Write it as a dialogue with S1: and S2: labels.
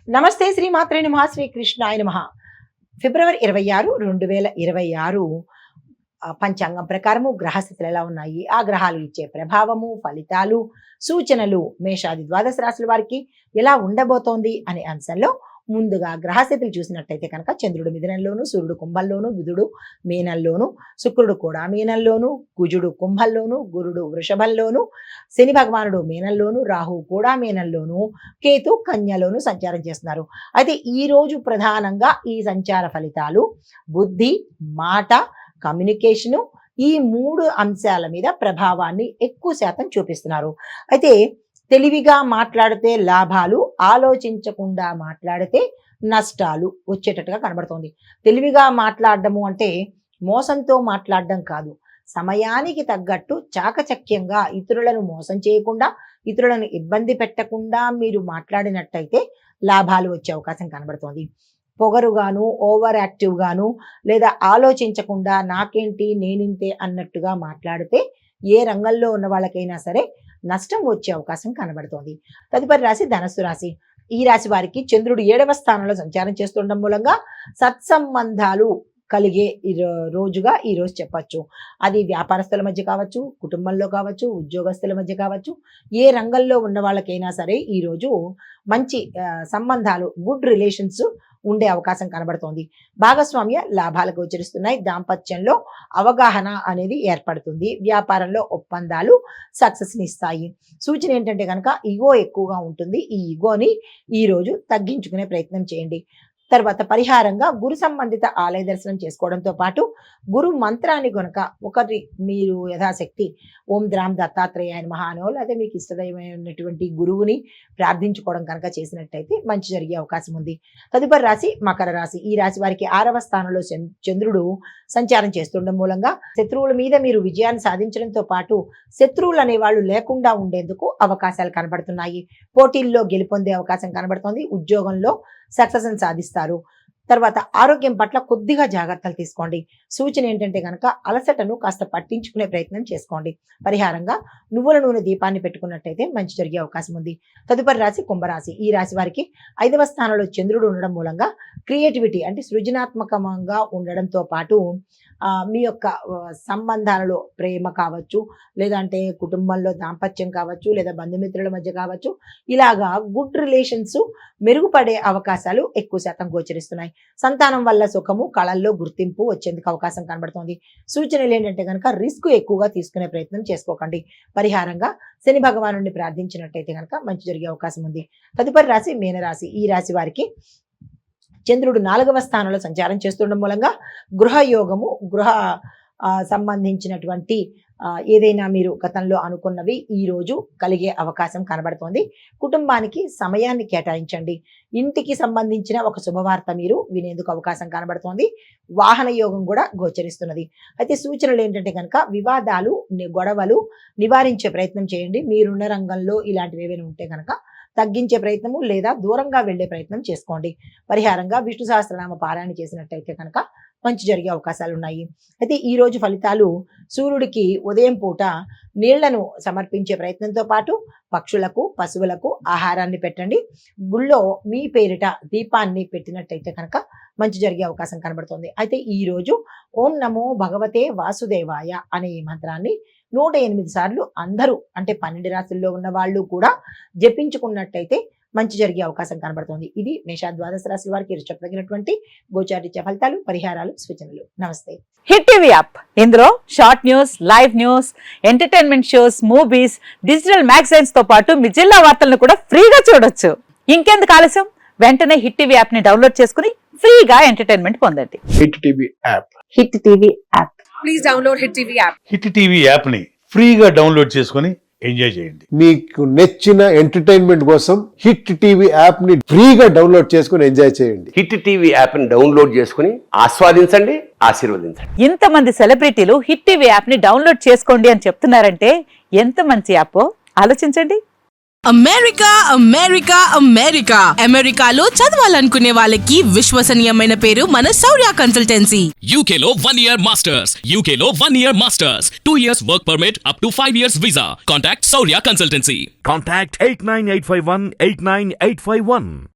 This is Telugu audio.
S1: నమస్తే శ్రీమాత్రే నమః శ్రీకృష్ణాయ నమః. ఫిబ్రవరి 26, 2026 పంచాంగం ప్రకారము గ్రహస్థితులు ఎలా ఉన్నాయి, ఆ గ్రహాలు ఇచ్చే ప్రభావము, ఫలితాలు, సూచనలు మేషాది ద్వాదశ రాశుల వారికి ఎలా ఉండబోతోంది అనే అంశంలో ముందుగా గ్రహస్థితులు చూసినట్టయితే కనుక చంద్రుడు మిథునంలోను, సూర్యుడు కుంభంలోను, బుధుడు మీనంలోను, శుక్రుడు కూడా మీనంలోను, కుజుడు కుంభంలోను, గురుడు వృషభంలోను, శని భగవానుడు మీనంలోను, రాహువు కూడా మీనంలోను, కేతు కన్యలోను సంచారం చేస్తున్నారు. అయితే ఈ రోజు ప్రధానంగా ఈ సంచార ఫలితాలు బుద్ధి, మాట, కమ్యూనికేషను ఈ 3 అంశాల మీద ప్రభావాన్ని ఎక్కువ శాతం చూపిస్తున్నారు. అయితే తెలివిగా మాట్లాడితే లాభాలు, ఆలోచించకుండా మాట్లాడితే నష్టాలు వచ్చేటట్టుగా కనబడుతోంది. తెలివిగా మాట్లాడడము అంటే మోసంతో మాట్లాడడం కాదు, సమయానికి తగ్గట్టు చాకచక్యంగా ఇతరులను మోసం చేయకుండా, ఇతరులను ఇబ్బంది పెట్టకుండా మీరు మాట్లాడినట్టయితే లాభాలు వచ్చే అవకాశం కనబడుతోంది. పొగరుగాను, ఓవర్ యాక్టివ్గాను, లేదా ఆలోచించకుండా నాకేంటి నేనింతే అన్నట్టుగా మాట్లాడితే ఏ రంగంలో ఉన్న వాళ్ళకైనా సరే నష్టం వచ్చే అవకాశం కనబడుతోంది. తదుపరి రాశి ధనస్సు రాశి. ఈ రాశి వారికి చంద్రుడు 7వ స్థానంలో సంచారం చేస్తుండడం మూలంగా సత్సంబంధాలు కలిగే రోజుగా ఈ రోజు చెప్పచ్చు. అది వ్యాపారస్తుల మధ్య కావచ్చు, కుటుంబంలో కావచ్చు, ఉద్యోగస్తుల మధ్య కావచ్చు, ఏ రంగంలో ఉన్న వాళ్ళకైనా సరే ఈరోజు మంచి సంబంధాలు, గుడ్ రిలేషన్స్ ఉండే అవకాశం కనబడుతోంది. భాగస్వామ్య లాభాలకు గోచరిస్తున్నాయి. దాంపత్యంలో అవగాహన అనేది ఏర్పడుతుంది. వ్యాపారంలో ఒప్పందాలు సక్సెస్ని ఇస్తాయి. సూచన ఏంటంటే కనుక ఈగో ఎక్కువగా ఉంటుంది. ఈ ఈగోని ఈరోజు తగ్గించుకునే ప్రయత్నం చేయండి. తర్వాత పరిహారంగా గురు సంబంధిత ఆలయ దర్శనం చేసుకోవడంతో పాటు గురు మంత్రాన్ని కనుక ఒకటి మీరు యథాశక్తి ఓం ద్రాం దత్తాత్రేయాయ నమః అనో లేదా మీకు ఇష్టదైవమైనటువంటి గురువుని ప్రార్థించుకోవడం కనుక చేసినట్టయితే మంచి జరిగే అవకాశం ఉంది. తదుపరి రాశి మకర రాశి. ఈ రాశి వారికి 6వ స్థానంలో చంద్రుడు సంచారం చేస్తుండడం మూలంగా శత్రువుల మీద మీరు విజయాన్ని సాధించడంతో పాటు శత్రువులు అనేవాళ్ళు లేకుండా ఉండేందుకు అవకాశాలు కనబడుతున్నాయి. పోటీల్లో గెలుపొందే అవకాశం కనబడుతోంది. ఉద్యోగంలో సక్సెస్ని సాధిస్తారు. తర్వాత ఆరోగ్యం పట్ల కొద్దిగా జాగ్రత్తలు తీసుకోండి. సూచన ఏంటంటే కనుక అలసటను కాస్త పట్టించుకునే ప్రయత్నం చేసుకోండి. పరిహారంగా నువ్వుల నూనె దీపాన్ని పెట్టుకున్నట్టయితే మంచి జరిగే అవకాశం ఉంది. తదుపరి రాశి కుంభరాశి. ఈ రాశి వారికి 5వ స్థానంలో చంద్రుడు ఉండడం మూలంగా క్రియేటివిటీ అంటే సృజనాత్మకంగా ఉండడంతో పాటు మీ యొక్క సంబంధాలలో ప్రేమ కావచ్చు, లేదంటే కుటుంబంలో దాంపత్యం కావచ్చు, లేదా బంధుమిత్రుల మధ్య కావచ్చు, ఇలాగా గుడ్ రిలేషన్స్ మెరుగుపడే అవకాశాలు ఎక్కువ శాతం గోచరిస్తున్నాయి. సంతానం వల్ల సుఖము, కళల్లో గుర్తింపు వచ్చేందుకు అవకాశం కనబడుతోంది. సూచనలు ఏంటంటే కనుక రిస్క్ ఎక్కువగా తీసుకునే ప్రయత్నం చేసుకోకండి. పరిహారంగా శని భగవానుడిని ప్రార్థించినట్టయితే కనుక మంచి జరిగే అవకాశం ఉంది. తదుపరి రాశి మీనరాశి. ఈ రాశి వారికి చంద్రుడు 4వ స్థానంలో సంచారం చేస్తుండడం మూలంగా గృహయోగము, గృహ సంబంధించినటువంటి ఏదైనా మీరు గతంలో అనుకున్నవి ఈరోజు కలిగే అవకాశం కనబడుతోంది. కుటుంబానికి సమయాన్ని కేటాయించండి. ఇంటికి సంబంధించిన ఒక శుభవార్త మీరు వినేందుకు అవకాశం కనబడుతోంది. వాహన యోగం కూడా గోచరిస్తున్నది. అయితే సూచనలు ఏంటంటే కనుక వివాదాలు, గొడవలు నివారించే ప్రయత్నం చేయండి. మీరున్న రంగంలో ఇలాంటివి ఏవైనా ఉంటే కనుక తగ్గించే ప్రయత్నము లేదా దూరంగా వెళ్లే ప్రయత్నం చేసుకోండి. పరిహారంగా విష్ణు సహస్రనామ పారాయణ చేసినట్టయితే కనుక మంచి జరిగే అవకాశాలు ఉన్నాయి. అయితే ఈ రోజు ఫలితాలు సూర్యుడికి ఉదయం పూట నీళ్లను సమర్పించే ప్రయత్నంతో పాటు పక్షులకు, పశువులకు ఆహారాన్ని పెట్టండి. గుళ్ళో మీ పేరిట దీపాన్ని పెట్టినట్టయితే కనుక మంచి జరిగే అవకాశం కనబడుతుంది. అయితే ఈ రోజు ఓం నమో భగవతే వాసుదేవాయ అనే ఈ మంత్రాన్ని 108 సార్లు అందరూ అంటే 12 రాశుల్లో ఉన్న వాళ్ళు కూడా జపించుకున్నట్టయితే మంచి జరిగే అవకాశం కనబడుతుంది. ఇది మేష ద్వాదశ రాశుల వారికి చెప్పదగినటువంటి గోచారిత్య ఫలితాలు, పరిహారాలు, సూచనలు. నమస్తే.
S2: హిట్ టీవీ యాప్ ఇందులో short news, live news, entertainment shows, movies, digital magazines తో పాటు మీ జిల్లా వార్తలను కూడా ఫ్రీగా చూడొచ్చు. ఇంకెందుకు ఆలస్యం, వెంటనే హిట్ టీవీ యాప్ ని డౌన్లోడ్ చేసుకుని ఫ్రీగా ఎంటర్టైన్మెంట్ పొందండి.
S3: Hit TV app.
S2: Hit TV app.
S4: Please download hit TV app.
S5: Hit TV app ని ఫ్రీగా డౌన్లోడ్ చేసుకుని ఎంజాయ్ చేయండి.
S3: మీకు నచ్చిన ఎంటర్టైన్మెంట్ కోసం హిట్ టీవీ యాప్ ని ఫ్రీగా డౌన్లోడ్ చేసుకుని ఎంజాయ్ చేయండి.
S6: హిట్ టీవీ యాప్ ని డౌన్లోడ్ చేసుకుని ఆస్వాదించండి, ఆశీర్వదించండి.
S2: ఇంతమంది సెలబ్రిటీలు హిట్ టీవీ యాప్ ని డౌన్లోడ్ చేసుకోండి అని చెప్తున్నారంటే ఎంత మంచి యాప్ ఆలోచించండి.
S4: అమెరికా అమెరికా అమెరికా అమెరికాలో చదవాలనుకునే వాళ్ళకి విశ్వసనీయమైన పేరు మన శౌర్య కన్సల్టెన్సీ.
S7: UK లో 1 year masters. UK లో 1 year masters. 2 years work permit up to 5 years visa. Contact Shaurya Consultancy.
S8: Contact 89851 89851.